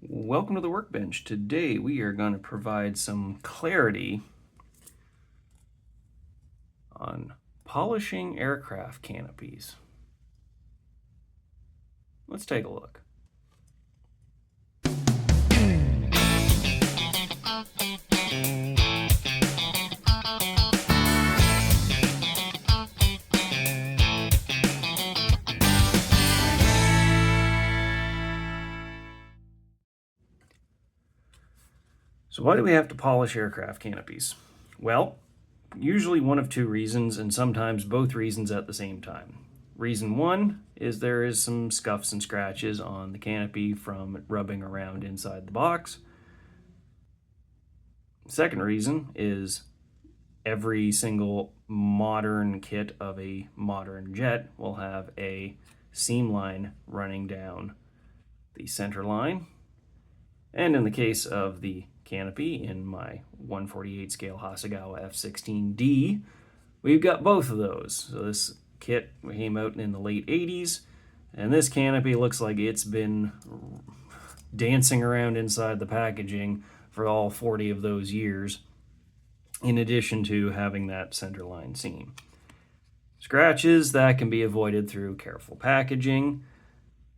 Welcome to the workbench. Today we are going to provide some clarity on polishing aircraft canopies. Let's take a look. So why do we have to polish aircraft canopies? Well, usually one of two reasons, and sometimes both reasons at the same time. Reason one is there is some scuffs and scratches on the canopy from rubbing around inside the box. Second reason is every single modern kit of a modern jet will have a seam line running down the center line. And in the case of the canopy in my 148 scale Hasegawa F-16D, we've got both of those. So this kit came out in the late 80s, and this canopy looks like it's been dancing around inside the packaging for all 40 of those years, in addition to having that center line seam. Scratches, that can be avoided through careful packaging.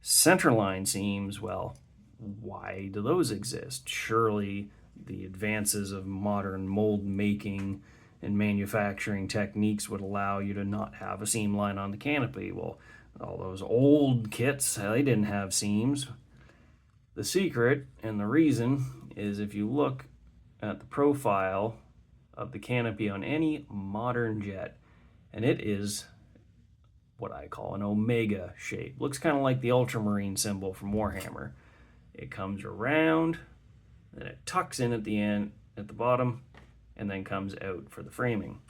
Centerline seams, well, why do those exist? Surely the advances of modern mold making and manufacturing techniques would allow you to not have a seam line on the canopy. Well, all those old kits, they didn't have seams. The secret and the reason is if you look at the profile of the canopy on any modern jet, and it is what I call an omega shape. Looks kind of like the ultramarine symbol from Warhammer. It comes around, then it tucks in at the end, at the bottom, and then comes out for the framing.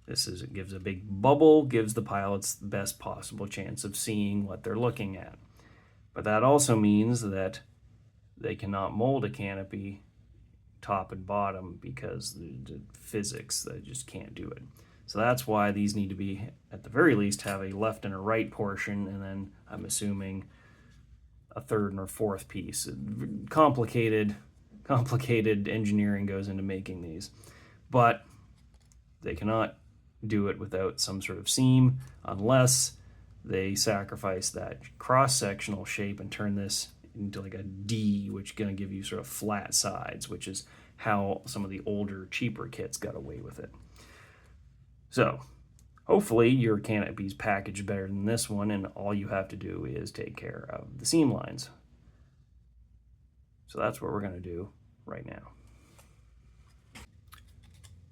It gives a big bubble, gives the pilots the best possible chance of seeing what they're looking at. But that also means that they cannot mold a canopy top and bottom because the physics, they just can't do it. So that's why these need to be, at the very least, have a left and a right portion, and then I'm assuming a third and a fourth piece. Complicated engineering goes into making these, but they cannot do it without some sort of seam unless they sacrifice that cross-sectional shape and turn this into like a D, which is going to give you sort of flat sides, which is how some of the older, cheaper kits got away with it. So hopefully your canopy's packaged better than this one, and all you have to do is take care of the seam lines. So that's what we're going to do right now.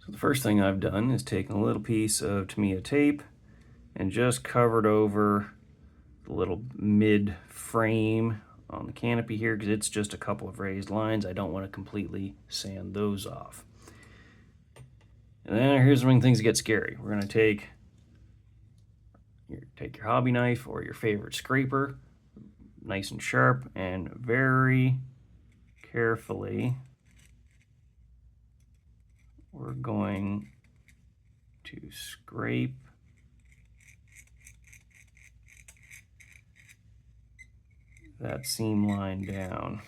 So the first thing I've done is taken a little piece of Tamiya tape and just covered over the little mid frame on the canopy here, because it's just a couple of raised lines. I don't want to completely sand those off. And then here's when things get scary. We're going to take your hobby knife or your favorite scraper, nice and sharp, and very carefully we're going to scrape that seam line down.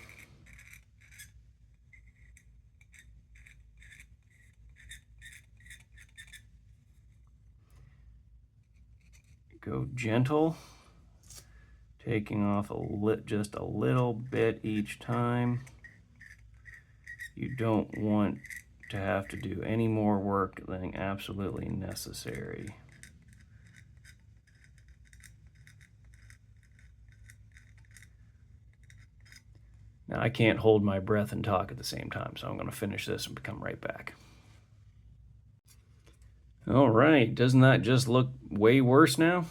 Go gentle, taking off just a little bit each time. You don't want to have to do any more work than absolutely necessary. Now I can't hold my breath and talk at the same time, so I'm going to finish this and come right back. All right, doesn't that just look way worse now?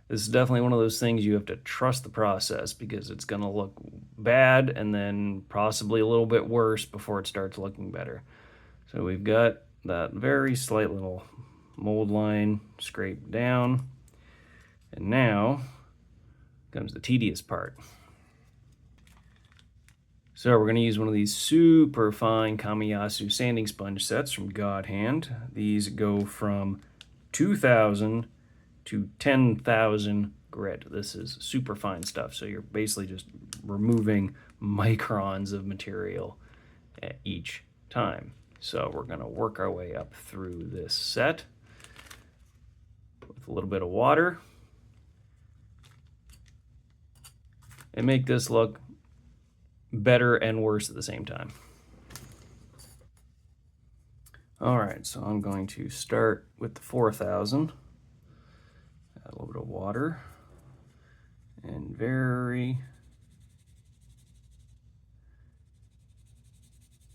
This is definitely one of those things you have to trust the process, because it's going to look bad and then possibly a little bit worse before it starts looking better. So we've got that very slight little mold line scraped down, and now comes the tedious part. So we're going to use one of these super fine Kamiyasu sanding sponge sets from God Hand. These go from 2,000 to 10,000 grit. This is super fine stuff, so you're basically just removing microns of material at each time. So we're going to work our way up through this set with a little bit of water and make this look better and worse at the same time. All right, so I'm going to start with the 4000. Add a little bit of water and very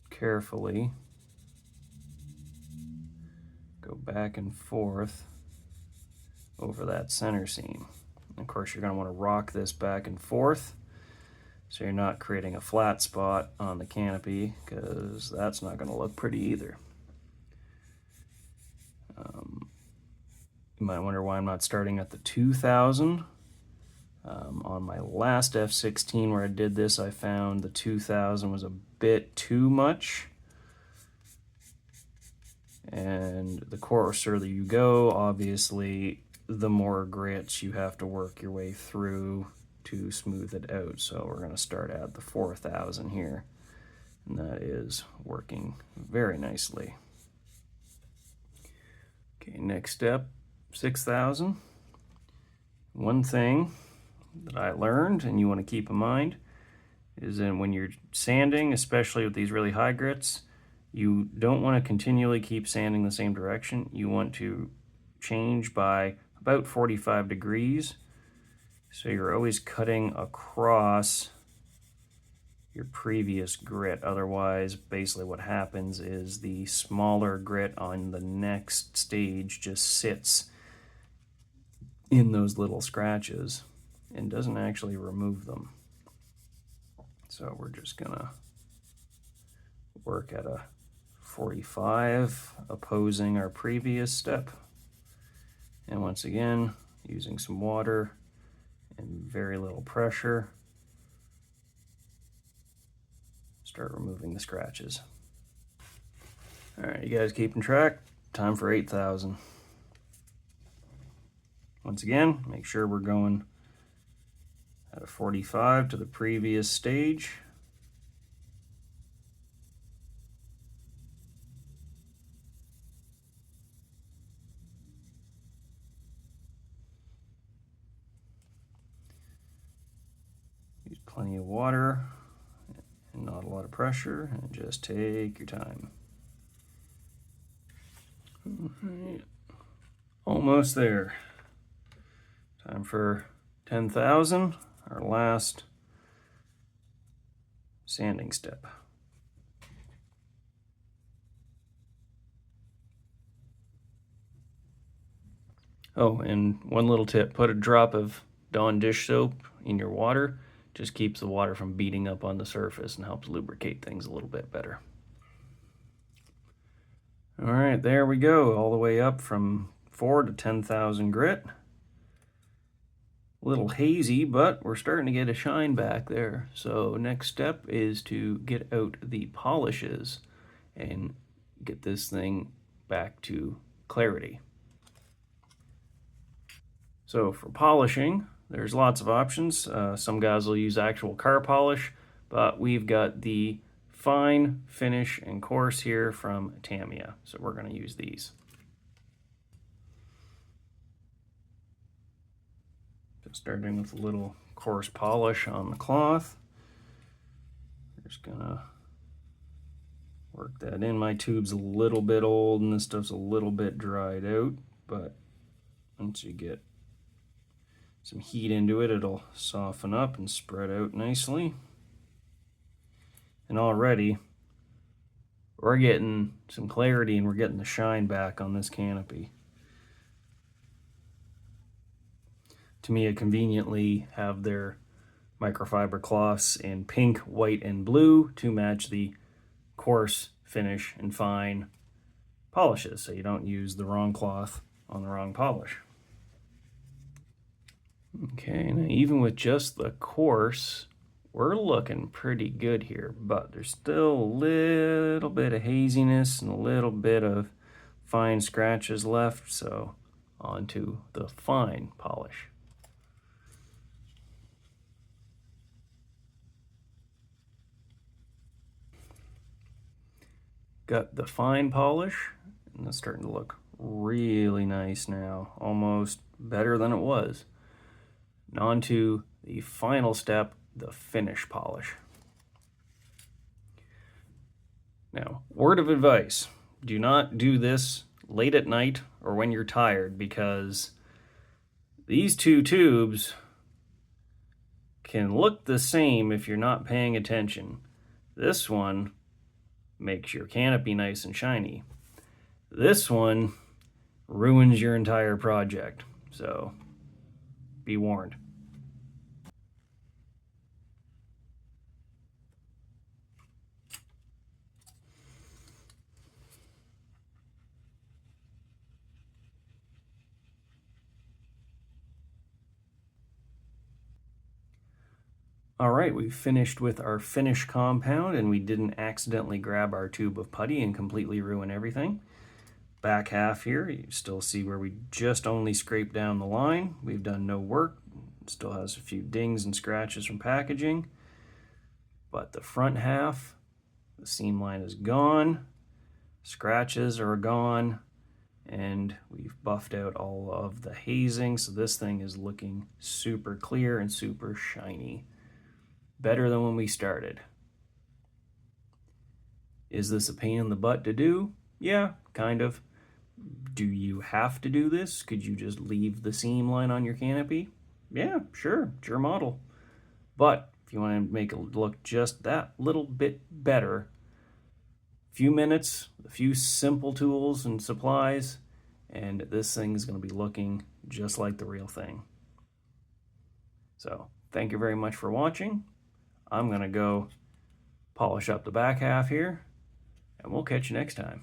carefully go back and forth over that center seam. Of course, you're going to want to rock this back and forth so you're not creating a flat spot on the canopy, because that's not going to look pretty either. You might wonder why I'm not starting at the 2000. On my last F16 where I did this, I found the 2000 was a bit too much. And the coarser you go, obviously, the more grits you have to work your way through to smooth it out. So we're going to start at the 4000 here. And that is working very nicely. Okay, next step, 6000. One thing that I learned, and you want to keep in mind, is that when you're sanding, especially with these really high grits, you don't want to continually keep sanding the same direction. You want to change by about 45 degrees. So you're always cutting across your previous grit. Otherwise, basically what happens is the smaller grit on the next stage just sits in those little scratches and doesn't actually remove them. So we're just gonna work at a 45, opposing our previous step. And once again, using some water and very little pressure, start removing the scratches. All right, you guys keeping track? Time for 8000. Once again, make sure we're going at a 45 to the previous stage. Use plenty of water and not a lot of pressure, and just take your time. Right. Almost there. Time for 10,000, our last sanding step. Oh, and one little tip, put a drop of Dawn dish soap in your water. Just keeps the water from beating up on the surface and helps lubricate things a little bit better. All right, there we go, all the way up from 4 to 10,000 grit. A little hazy, but we're starting to get a shine back there. So next step is to get out the polishes and get this thing back to clarity. So for polishing, there's lots of options. Some guys will use actual car polish, but we've got the fine finish and coarse here from Tamiya, so we're going to use these. Just starting with a little coarse polish on the cloth. We're just gonna work that in. My tube's a little bit old and this stuff's a little bit dried out, but once you get some heat into it, it'll soften up and spread out nicely. And already we're getting some clarity and we're getting the shine back on this canopy. Tamiya conveniently have their microfiber cloths in pink, white, and blue to match the coarse finish and fine polishes, so you don't use the wrong cloth on the wrong polish. Okay, now even with just the coarse, we're looking pretty good here, but there's still a little bit of haziness and a little bit of fine scratches left, so onto the fine polish. Got the fine polish, and it's starting to look really nice now, almost better than it was. And on to the final step, the finish polish. Now, word of advice, do not do this late at night or when you're tired, because these two tubes can look the same if you're not paying attention. This one makes your canopy nice and shiny. This one ruins your entire project, so be warned. All right, we've finished with our finish compound, and we didn't accidentally grab our tube of putty and completely ruin everything. Back half here, you still see where we just only scraped down the line. We've done no work. It still has a few dings and scratches from packaging. But the front half, the seam line is gone. Scratches are gone. And we've buffed out all of the hazing, so this thing is looking super clear and super shiny. Better than when we started. Is this a pain in the butt to do? Yeah, kind of. Do you have to do this? Could you just leave the seam line on your canopy? Yeah, sure, it's your model. But if you want to make it look just that little bit better, a few minutes, a few simple tools and supplies, and this thing is going to be looking just like the real thing. So, thank you very much for watching. I'm going to go polish up the back half here, and we'll catch you next time.